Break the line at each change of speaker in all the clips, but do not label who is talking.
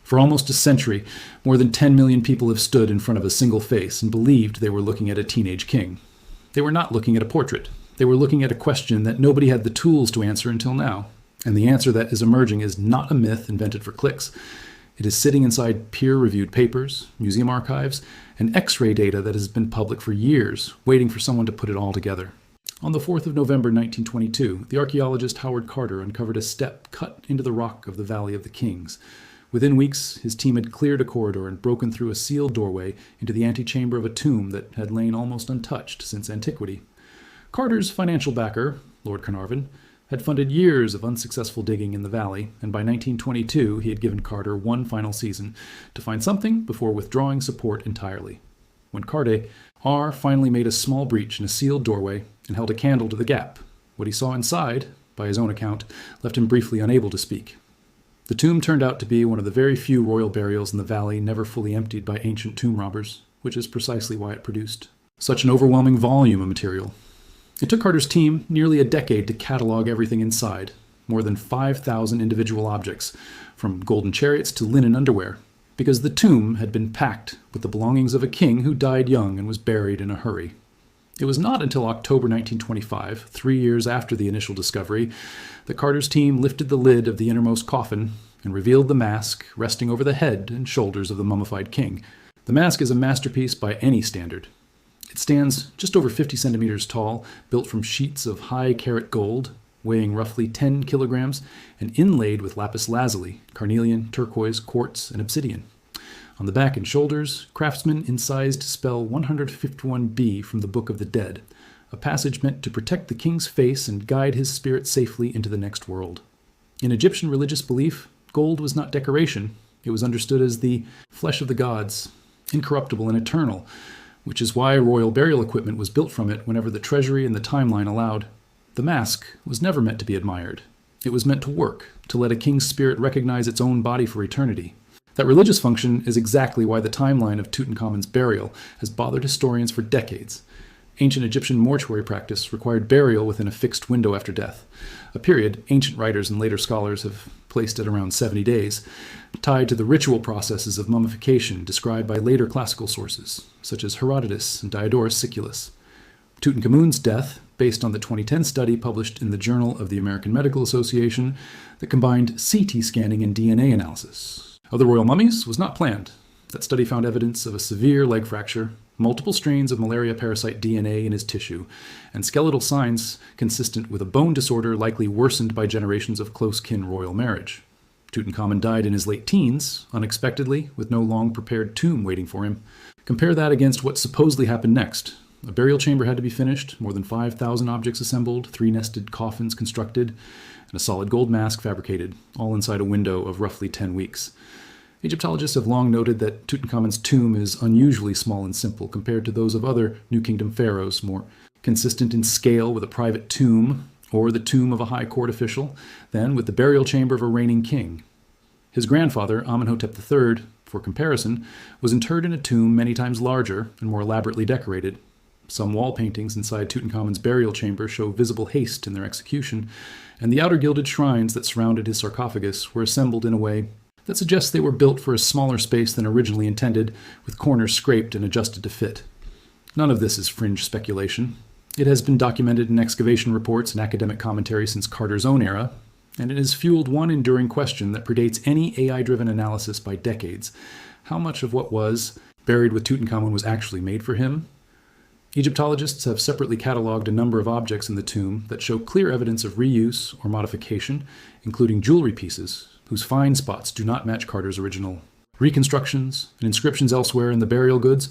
For almost a century, more than 10 million people have stood in front of a single face and believed they were looking at a teenage king. They were not looking at a portrait. They were looking at a question that nobody had the tools to answer until now. And the answer that is emerging is not a myth invented for clicks. It is sitting inside peer-reviewed papers, museum archives, and X-ray data that has been public for years, waiting for someone to put it all together. On the 4th of November 1922, the archaeologist Howard Carter uncovered a step cut into the rock of the Valley of the Kings. Within weeks, his team had cleared a corridor and broken through a sealed doorway into the antechamber of a tomb that had lain almost untouched since antiquity. Carter's financial backer, Lord Carnarvon, had funded years of unsuccessful digging in the valley, and by 1922 he had given Carter one final season to find something before withdrawing support entirely. When Carter finally made a small breach in a sealed doorway and held a candle to the gap, what he saw inside, by his own account, left him briefly unable to speak. The tomb turned out to be one of the very few royal burials in the valley never fully emptied by ancient tomb robbers, which is precisely why it produced such an overwhelming volume of material. It took Carter's team nearly a decade to catalog everything inside, more than 5,000 individual objects, from golden chariots to linen underwear, because the tomb had been packed with the belongings of a king who died young and was buried in a hurry. It was not until October 1925, 3 years after the initial discovery, that Carter's team lifted the lid of the innermost coffin and revealed the mask resting over the head and shoulders of the mummified king. The mask is a masterpiece by any standard. It stands just over 50 centimeters tall, built from sheets of high-carat gold, weighing roughly 10 kilograms, and inlaid with lapis lazuli, carnelian, turquoise, quartz, and obsidian. On the back and shoulders, craftsmen incised spell 151b from the Book of the Dead, a passage meant to protect the king's face and guide his spirit safely into the next world. In Egyptian religious belief, gold was not decoration. It was understood as the flesh of the gods, incorruptible and eternal, which is why royal burial equipment was built from it whenever the treasury and the timeline allowed. The mask was never meant to be admired. It was meant to work, to let a king's spirit recognize its own body for eternity. That religious function is exactly why the timeline of Tutankhamun's burial has bothered historians for decades. Ancient Egyptian mortuary practice required burial within a fixed window after death, a period ancient writers and later scholars have placed at around 70 days, tied to the ritual processes of mummification described by later classical sources, such as Herodotus and Diodorus Siculus. Tutankhamun's death, based on the 2010 study published in the Journal of the American Medical Association that combined CT scanning and DNA analysis of the royal mummies, was not planned. That study found evidence of a severe leg fracture, multiple strains of malaria parasite DNA in his tissue, and skeletal signs consistent with a bone disorder likely worsened by generations of close-kin royal marriage. Tutankhamun died in his late teens, unexpectedly, with no long-prepared tomb waiting for him. Compare that against what supposedly happened next. A burial chamber had to be finished, more than 5,000 objects assembled, 3 nested coffins constructed, and a solid gold mask fabricated, all inside a window of roughly 10 weeks. Egyptologists have long noted that Tutankhamun's tomb is unusually small and simple compared to those of other New Kingdom pharaohs, more consistent in scale with a private tomb or the tomb of a high court official than with the burial chamber of a reigning king. His grandfather, Amenhotep III, for comparison, was interred in a tomb many times larger and more elaborately decorated. Some wall paintings inside Tutankhamun's burial chamber show visible haste in their execution, and the outer gilded shrines that surrounded his sarcophagus were assembled in a way that suggests they were built for a smaller space than originally intended, with corners scraped and adjusted to fit. None of this is fringe speculation. It has been documented in excavation reports and academic commentary since Carter's own era, and it has fueled one enduring question that predates any AI-driven analysis by decades. How much of what was buried with Tutankhamun was actually made for him? Egyptologists have separately cataloged a number of objects in the tomb that show clear evidence of reuse or modification, including jewelry pieces, whose fine spots do not match Carter's original. Reconstructions and inscriptions elsewhere in the burial goods,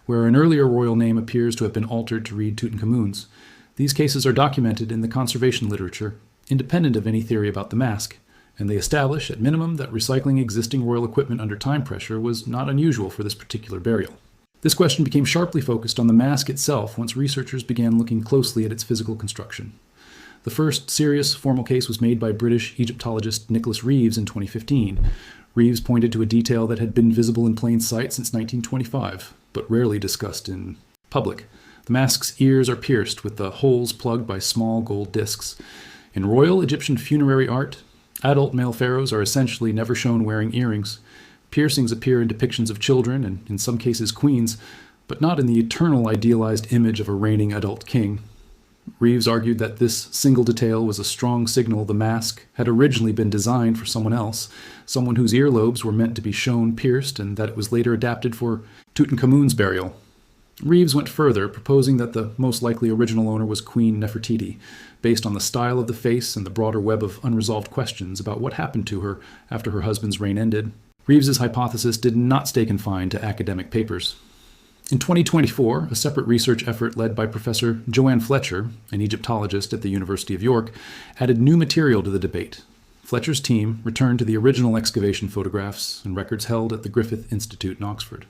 where an earlier royal name appears to have been altered to read Tutankhamun's. These cases are documented in the conservation literature, independent of any theory about the mask, and they establish, at minimum, that recycling existing royal equipment under time pressure was not unusual for this particular burial. This question became sharply focused on the mask itself once researchers began looking closely at its physical construction. The first serious formal case was made by British Egyptologist Nicholas Reeves in 2015. Reeves pointed to a detail that had been visible in plain sight since 1925, but rarely discussed in public. The mask's ears are pierced with the holes plugged by small gold discs. In royal Egyptian funerary art, adult male pharaohs are essentially never shown wearing earrings. Piercings appear in depictions of children, and in some cases queens, but not in the eternal idealized image of a reigning adult king. Reeves argued that this single detail was a strong signal the mask had originally been designed for someone else, someone whose earlobes were meant to be shown pierced, and that it was later adapted for Tutankhamun's burial. Reeves went further, proposing that the most likely original owner was Queen Nefertiti, based on the style of the face and the broader web of unresolved questions about what happened to her after her husband's reign ended. Reeves's hypothesis did not stay confined to academic papers. In 2024, a separate research effort led by Professor Joanne Fletcher, an Egyptologist at the University of York, added new material to the debate. Fletcher's team returned to the original excavation photographs and records held at the Griffith Institute in Oxford,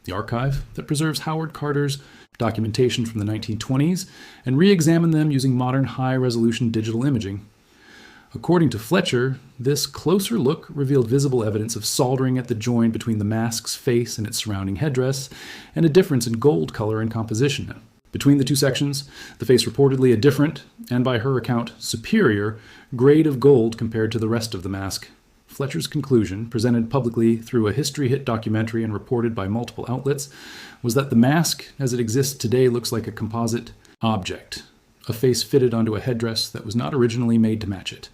the archive that preserves Howard Carter's documentation from the 1920s, and re-examined them using modern high-resolution digital imaging. According to Fletcher, this closer look revealed visible evidence of soldering at the join between the mask's face and its surrounding headdress, and a difference in gold color and composition. Between the two sections, the face reportedly a different, and by her account, superior, grade of gold compared to the rest of the mask. Fletcher's conclusion, presented publicly through a history hit documentary and reported by multiple outlets, was that the mask, as it exists today, looks like a composite object. A face fitted onto a headdress that was not originally made to match it.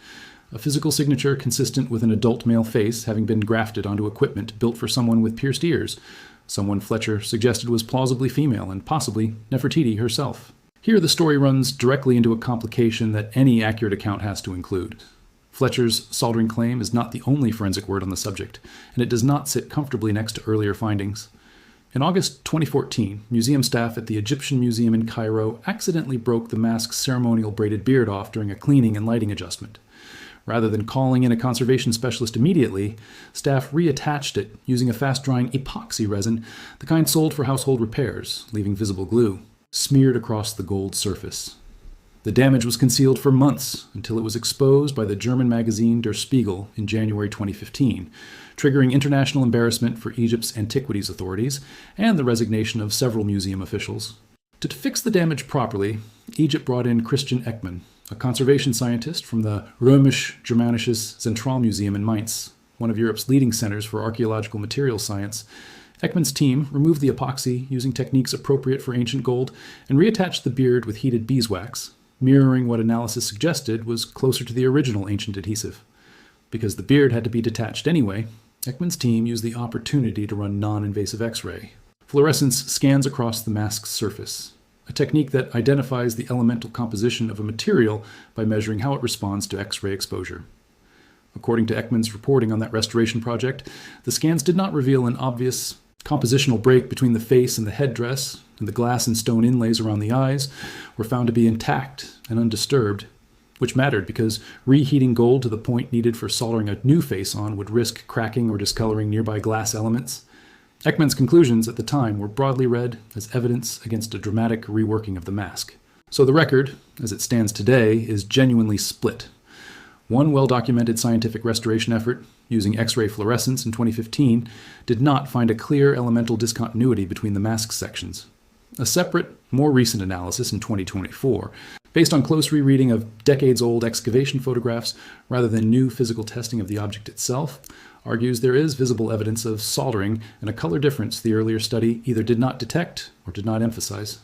A physical signature consistent with an adult male face having been grafted onto equipment built for someone with pierced ears, someone Fletcher suggested was plausibly female and possibly Nefertiti herself. Here the story runs directly into a complication that any accurate account has to include. Fletcher's soldering claim is not the only forensic word on the subject, and it does not sit comfortably next to earlier findings. In August 2014, museum staff at the Egyptian Museum in Cairo accidentally broke the mask's ceremonial braided beard off during a cleaning and lighting adjustment. Rather than calling in a conservation specialist immediately, staff reattached it using a fast-drying epoxy resin, the kind sold for household repairs, leaving visible glue, smeared across the gold surface. The damage was concealed for months until it was exposed by the German magazine Der Spiegel in January 2015, triggering international embarrassment for Egypt's antiquities authorities and the resignation of several museum officials. To fix the damage properly, Egypt brought in Christian Ekman, a conservation scientist from the Römisch-Germanisches Zentralmuseum in Mainz, one of Europe's leading centers for archaeological materials science. Ekman's team removed the epoxy using techniques appropriate for ancient gold and reattached the beard with heated beeswax, mirroring what analysis suggested was closer to the original ancient adhesive. Because the beard had to be detached anyway, Ekman's team used the opportunity to run non-invasive X-ray. Fluorescence scans across the mask's surface, a technique that identifies the elemental composition of a material by measuring how it responds to X-ray exposure. According to Ekman's reporting on that restoration project, the scans did not reveal an obvious compositional break between the face and the headdress, and the glass and stone inlays around the eyes were found to be intact and undisturbed, which mattered because reheating gold to the point needed for soldering a new face on would risk cracking or discoloring nearby glass elements. Ekman's conclusions at the time were broadly read as evidence against a dramatic reworking of the mask. So the record, as it stands today, is genuinely split. One well-documented scientific restoration effort, using X-ray fluorescence in 2015, did not find a clear elemental discontinuity between the mask sections. A separate, more recent analysis in 2024, based on close rereading of decades-old excavation photographs rather than new physical testing of the object itself, argues there is visible evidence of soldering and a color difference the earlier study either did not detect or did not emphasize.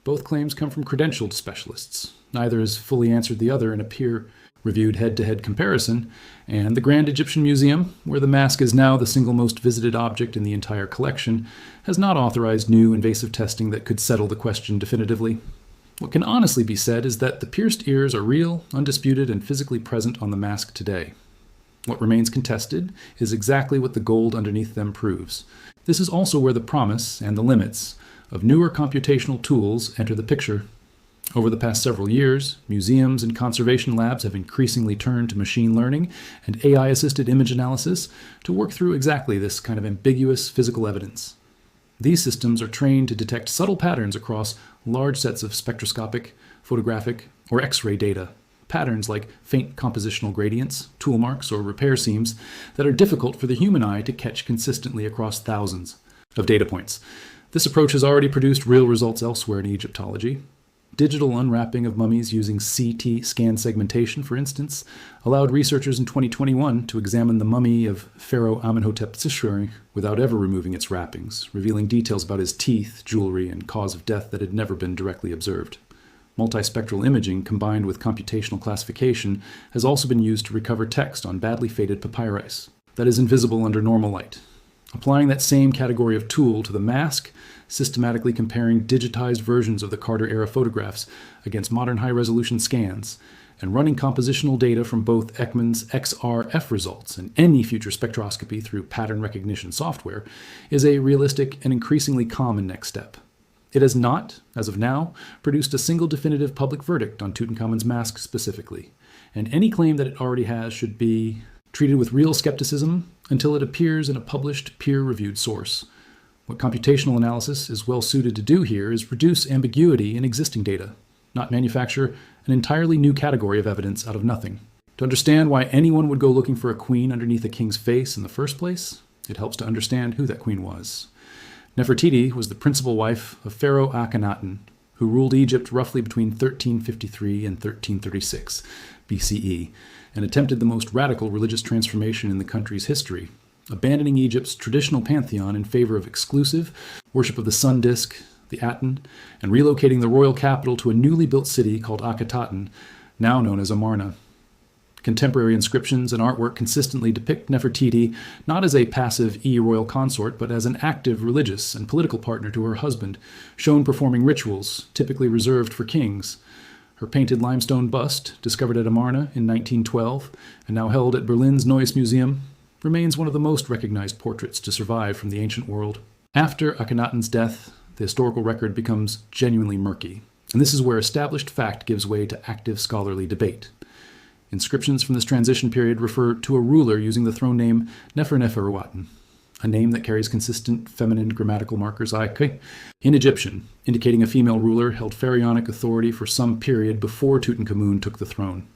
Both claims come from credentialed specialists. Neither has fully answered the other in a peer-reviewed head-to-head comparison, and the Grand Egyptian Museum, where the mask is now the single most visited object in the entire collection, has not authorized new invasive testing that could settle the question definitively. What can honestly be said is that the pierced ears are real, undisputed, and physically present on the mask today. What remains contested is exactly what the gold underneath them proves. This is also where the promise and the limits of newer computational tools enter the picture. Over the past several years, museums and conservation labs have increasingly turned to machine learning and AI-assisted image analysis to work through exactly this kind of ambiguous physical evidence. These systems are trained to detect subtle patterns across large sets of spectroscopic, photographic, or X-ray data. Patterns like faint compositional gradients, tool marks, or repair seams that are difficult for the human eye to catch consistently across thousands of data points. This approach has already produced real results elsewhere in Egyptology. Digital unwrapping of mummies using CT scan segmentation, for instance, allowed researchers in 2021 to examine the mummy of Pharaoh Amenhotep III without ever removing its wrappings, revealing details about his teeth, jewelry, and cause of death that had never been directly observed. Multispectral imaging combined with computational classification has also been used to recover text on badly faded papyrus that is invisible under normal light. Applying that same category of tool to the mask, systematically comparing digitized versions of the Carter-era photographs against modern high-resolution scans, and running compositional data from both Ekman's XRF results and any future spectroscopy through pattern recognition software is a realistic and increasingly common next step. It has not, as of now, produced a single definitive public verdict on Tutankhamun's mask specifically, and any claim that it already has should be treated with real skepticism until it appears in a published, peer-reviewed source. What computational analysis is well suited to do here is reduce ambiguity in existing data, not manufacture an entirely new category of evidence out of nothing. To understand why anyone would go looking for a queen underneath a king's face in the first place, it helps to understand who that queen was. Nefertiti was the principal wife of Pharaoh Akhenaten, who ruled Egypt roughly between 1353 and 1336 BCE, and attempted the most radical religious transformation in the country's history, abandoning Egypt's traditional pantheon in favor of exclusive worship of the sun disk, the Aten, and relocating the royal capital to a newly built city called Akhetaten, now known as Amarna. Contemporary inscriptions and artwork consistently depict Nefertiti not as a passive royal consort, but as an active religious and political partner to her husband, shown performing rituals typically reserved for kings. Her painted limestone bust, discovered at Amarna in 1912 and now held at Berlin's Neues Museum, remains one of the most recognized portraits to survive from the ancient world. After Akhenaten's death, the historical record becomes genuinely murky, and this is where established fact gives way to active scholarly debate. Inscriptions from this transition period refer to a ruler using the throne name Neferneferuaten, a name that carries consistent feminine grammatical markers in Egyptian, indicating a female ruler held pharaonic authority for some period before Tutankhamun took the throne.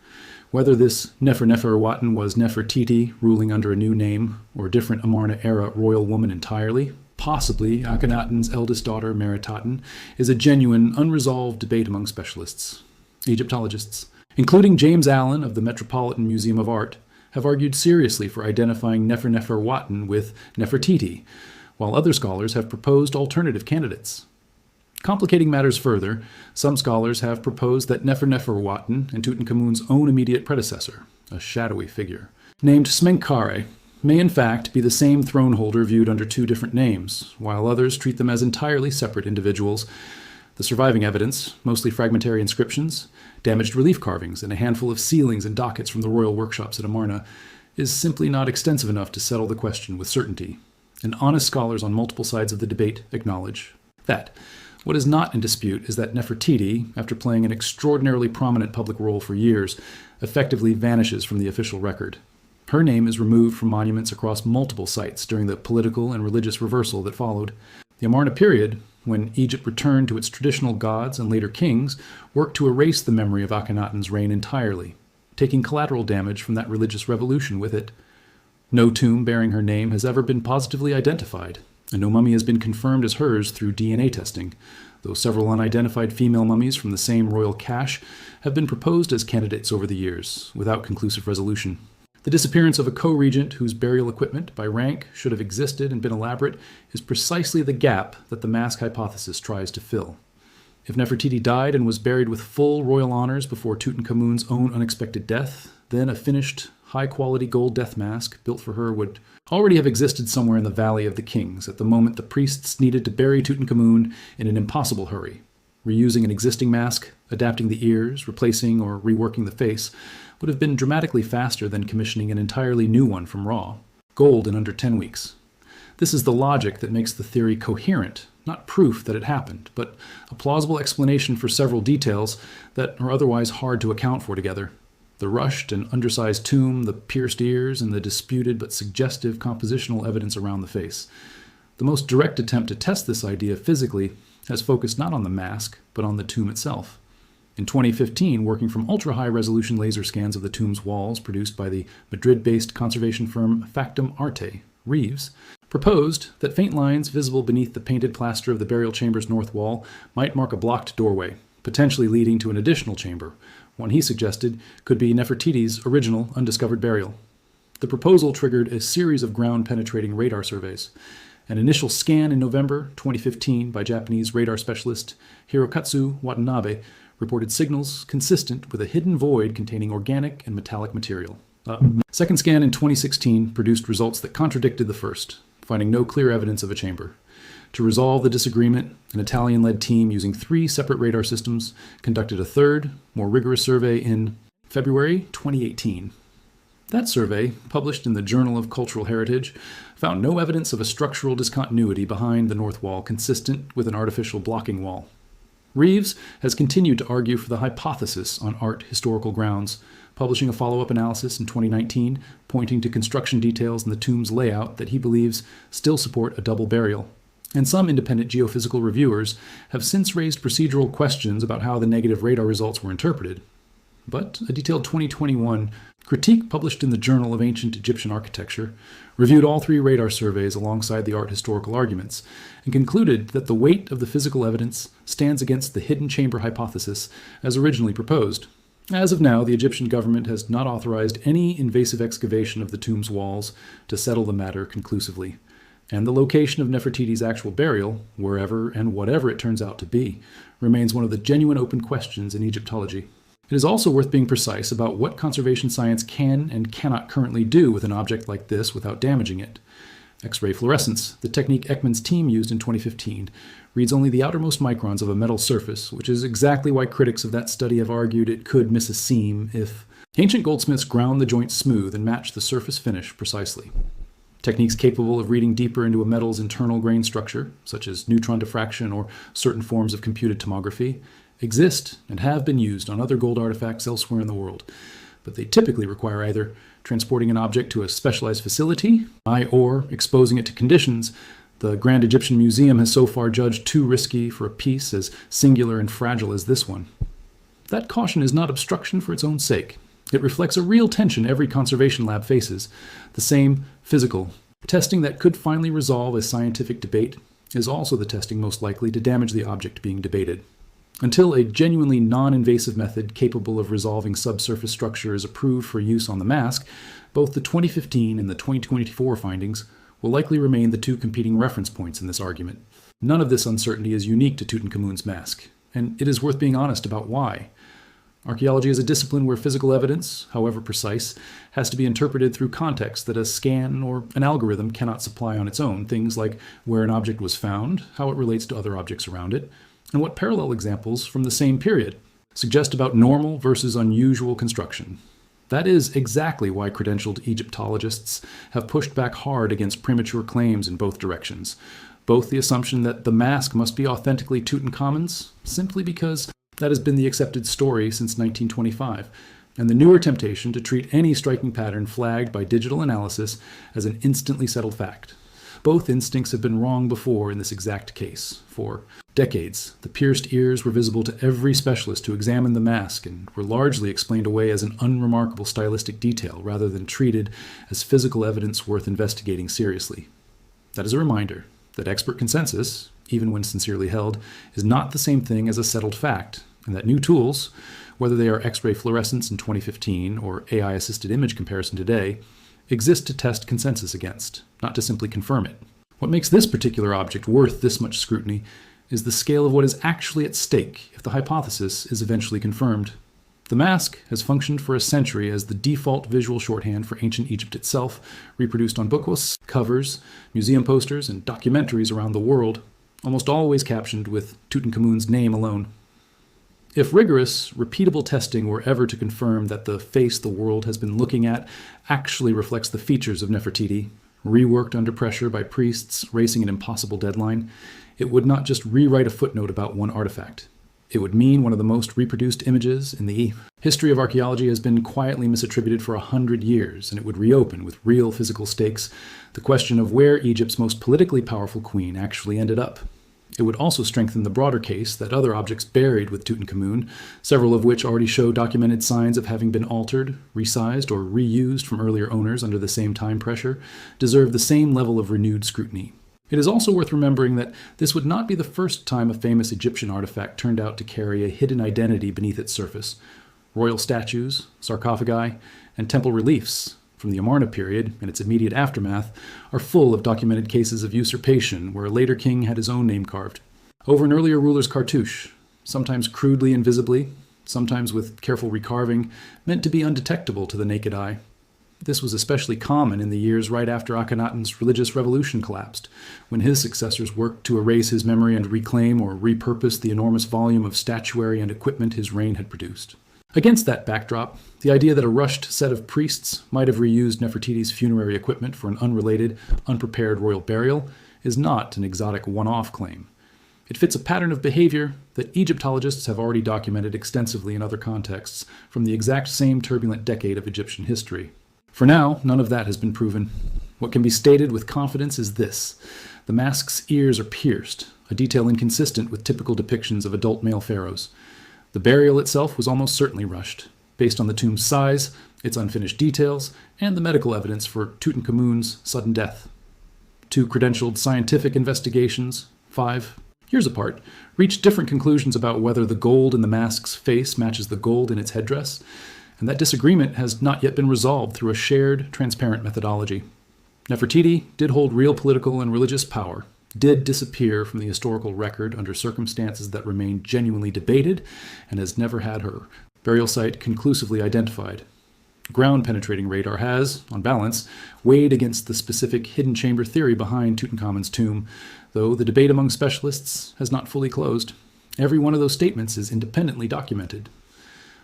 Whether this Neferneferuaten was Nefertiti, ruling under a new name, or a different Amarna-era royal woman entirely, possibly Akhenaten's eldest daughter Meritaten, is a genuine, unresolved debate among specialists. Egyptologists, including James Allen of the Metropolitan Museum of Art, have argued seriously for identifying Neferneferuaten with Nefertiti, while other scholars have proposed alternative candidates. Complicating matters further, some scholars have proposed that Neferneferuaten and Tutankhamun's own immediate predecessor, a shadowy figure, named Smenkhare, may in fact be the same throne holder viewed under two different names, while others treat them as entirely separate individuals. The surviving evidence, mostly fragmentary inscriptions, damaged relief carvings, and a handful of ceilings and dockets from the royal workshops at Amarna, is simply not extensive enough to settle the question with certainty. And honest scholars on multiple sides of the debate acknowledge that. What is not in dispute is that Nefertiti, after playing an extraordinarily prominent public role for years, effectively vanishes from the official record. Her name is removed from monuments across multiple sites during the political and religious reversal that followed. The Amarna period, when Egypt returned to its traditional gods and later kings, worked to erase the memory of Akhenaten's reign entirely, taking collateral damage from that religious revolution with it. No tomb bearing her name has ever been positively identified, and no mummy has been confirmed as hers through DNA testing, though several unidentified female mummies from the same royal cache have been proposed as candidates over the years, without conclusive resolution. The disappearance of a co-regent whose burial equipment by rank should have existed and been elaborate is precisely the gap that the mask hypothesis tries to fill. If Nefertiti died and was buried with full royal honors before Tutankhamun's own unexpected death, then a finished, high-quality gold death mask built for her would already have existed somewhere in the Valley of the Kings at the moment the priests needed to bury Tutankhamun in an impossible hurry. Reusing an existing mask, adapting the ears, replacing or reworking the face, would have been dramatically faster than commissioning an entirely new one from raw. Gold in under 10 weeks. This is the logic that makes the theory coherent, not proof that it happened, but a plausible explanation for several details that are otherwise hard to account for together. The rushed and undersized tomb, the pierced ears, and the disputed but suggestive compositional evidence around the face. The most direct attempt to test this idea physically has focused not on the mask, but on the tomb itself. In 2015, working from ultra-high-resolution laser scans of the tomb's walls produced by the Madrid-based conservation firm Factum Arte, Reeves, proposed that faint lines visible beneath the painted plaster of the burial chamber's north wall might mark a blocked doorway, potentially leading to an additional chamber. One he suggested could be Nefertiti's original undiscovered burial. The proposal triggered a series of ground-penetrating radar surveys. An initial scan in November 2015 by Japanese radar specialist Hirokatsu Watanabe reported signals consistent with a hidden void containing organic and metallic material. Second scan in 2016 produced results that contradicted the first, finding no clear evidence of a chamber. To resolve the disagreement, an Italian-led team using 3 separate radar systems conducted a third, more rigorous survey in February 2018. That survey, published in the Journal of Cultural Heritage, found no evidence of a structural discontinuity behind the north wall consistent with an artificial blocking wall. Reeves has continued to argue for the hypothesis on art historical grounds, publishing a follow-up analysis in 2019 pointing to construction details in the tomb's layout that he believes still support a double burial. And some independent geophysical reviewers have since raised procedural questions about how the negative radar results were interpreted. But a detailed 2021 critique published in the Journal of Ancient Egyptian Architecture reviewed all 3 radar surveys alongside the art historical arguments and concluded that the weight of the physical evidence stands against the hidden chamber hypothesis as originally proposed. As of now, the Egyptian government has not authorized any invasive excavation of the tomb's walls to settle the matter conclusively. And the location of Nefertiti's actual burial, wherever and whatever it turns out to be, remains one of the genuine open questions in Egyptology. It is also worth being precise about what conservation science can and cannot currently do with an object like this without damaging it. X-ray fluorescence, the technique Ekman's team used in 2015, reads only the outermost microns of a metal surface, which is exactly why critics of that study have argued it could miss a seam if ancient goldsmiths ground the joints smooth and matched the surface finish precisely. Techniques capable of reading deeper into a metal's internal grain structure, such as neutron diffraction or certain forms of computed tomography, exist and have been used on other gold artifacts elsewhere in the world, but they typically require either transporting an object to a specialized facility or exposing it to conditions the Grand Egyptian Museum has so far judged too risky for a piece as singular and fragile as this one. That caution is not obstruction for its own sake. It reflects a real tension every conservation lab faces. The same physical testing that could finally resolve a scientific debate is also the testing most likely to damage the object being debated. Until a genuinely non-invasive method capable of resolving subsurface structure is approved for use on the mask, both the 2015 and the 2024 findings will likely remain the 2 competing reference points in this argument. None of this uncertainty is unique to Tutankhamun's mask, and it is worth being honest about why. Archaeology is a discipline where physical evidence, however precise, has to be interpreted through context that a scan or an algorithm cannot supply on its own, things like where an object was found, how it relates to other objects around it, and what parallel examples from the same period suggest about normal versus unusual construction. That is exactly why credentialed Egyptologists have pushed back hard against premature claims in both directions, both the assumption that the mask must be authentically Tutankhamun's, simply because that has been the accepted story since 1925, and the newer temptation to treat any striking pattern flagged by digital analysis as an instantly settled fact. Both instincts have been wrong before in this exact case. For decades, the pierced ears were visible to every specialist who examined the mask and were largely explained away as an unremarkable stylistic detail rather than treated as physical evidence worth investigating seriously. That is a reminder that expert consensus, even when sincerely held, is not the same thing as a settled fact, and that new tools, whether they are X-ray fluorescence in 2015 or AI-assisted image comparison today, exist to test consensus against, not to simply confirm it. What makes this particular object worth this much scrutiny is the scale of what is actually at stake if the hypothesis is eventually confirmed. The mask has functioned for a century as the default visual shorthand for ancient Egypt itself, reproduced on booklists, covers, museum posters, and documentaries around the world, almost always captioned with Tutankhamun's name alone. If rigorous, repeatable testing were ever to confirm that the face the world has been looking at actually reflects the features of Nefertiti, reworked under pressure by priests racing an impossible deadline, it would not just rewrite a footnote about one artifact. It would mean one of the most reproduced images in the history of archaeology has been quietly misattributed for 100 years, and it would reopen with real physical stakes the question of where Egypt's most politically powerful queen actually ended up. It would also strengthen the broader case that other objects buried with Tutankhamun, several of which already show documented signs of having been altered, resized, or reused from earlier owners under the same time pressure, deserve the same level of renewed scrutiny. It is also worth remembering that this would not be the first time a famous Egyptian artifact turned out to carry a hidden identity beneath its surface. Royal statues, sarcophagi, and temple reliefs from the Amarna period and its immediate aftermath are full of documented cases of usurpation where a later king had his own name carved over an earlier ruler's cartouche, sometimes crudely and visibly, sometimes with careful recarving, meant to be undetectable to the naked eye. This was especially common in the years right after Akhenaten's religious revolution collapsed, when his successors worked to erase his memory and reclaim or repurpose the enormous volume of statuary and equipment his reign had produced. Against that backdrop, the idea that a rushed set of priests might have reused Nefertiti's funerary equipment for an unrelated, unprepared royal burial is not an exotic one-off claim. It fits a pattern of behavior that Egyptologists have already documented extensively in other contexts from the exact same turbulent decade of Egyptian history. For now, none of that has been proven. What can be stated with confidence is this: the mask's ears are pierced, a detail inconsistent with typical depictions of adult male pharaohs. The burial itself was almost certainly rushed, based on the tomb's size, its unfinished details, and the medical evidence for Tutankhamun's sudden death. 2 credentialed scientific investigations, 5 years apart, reached different conclusions about whether the gold in the mask's face matches the gold in its headdress, and that disagreement has not yet been resolved through a shared, transparent methodology. Nefertiti did hold real political and religious power, did disappear from the historical record under circumstances that remain genuinely debated, and has never had her burial site conclusively identified. Ground-penetrating radar has, on balance, weighed against the specific hidden chamber theory behind Tutankhamun's tomb, though the debate among specialists has not fully closed. Every one of those statements is independently documented.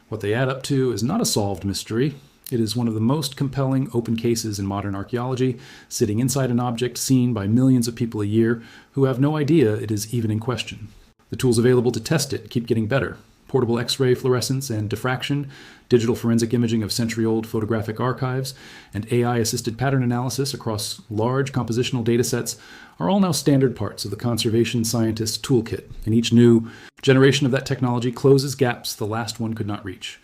What they add up to is not a solved mystery. It is one of the most compelling open cases in modern archaeology, sitting inside an object seen by millions of people a year who have no idea it is even in question. The tools available to test it keep getting better. Portable X-ray fluorescence and diffraction, digital forensic imaging of century-old photographic archives, and AI-assisted pattern analysis across large compositional datasets are all now standard parts of the conservation scientist's toolkit, and each new generation of that technology closes gaps the last one could not reach.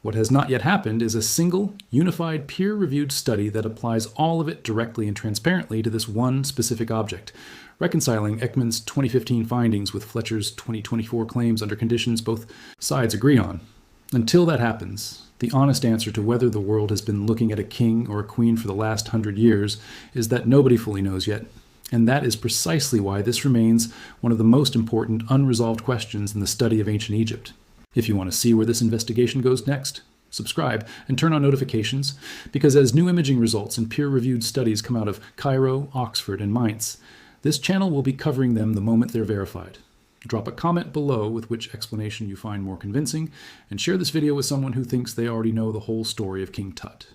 What has not yet happened is a single, unified, peer-reviewed study that applies all of it directly and transparently to this one specific object, reconciling Ekman's 2015 findings with Fletcher's 2024 claims under conditions both sides agree on. Until that happens, the honest answer to whether the world has been looking at a king or a queen for the last 100 years is that nobody fully knows yet. And that is precisely why this remains one of the most important unresolved questions in the study of ancient Egypt. If you want to see where this investigation goes next, subscribe and turn on notifications, because as new imaging results and peer-reviewed studies come out of Cairo, Oxford, and Mainz, this channel will be covering them the moment they're verified. Drop a comment below with which explanation you find more convincing, and share this video with someone who thinks they already know the whole story of King Tut.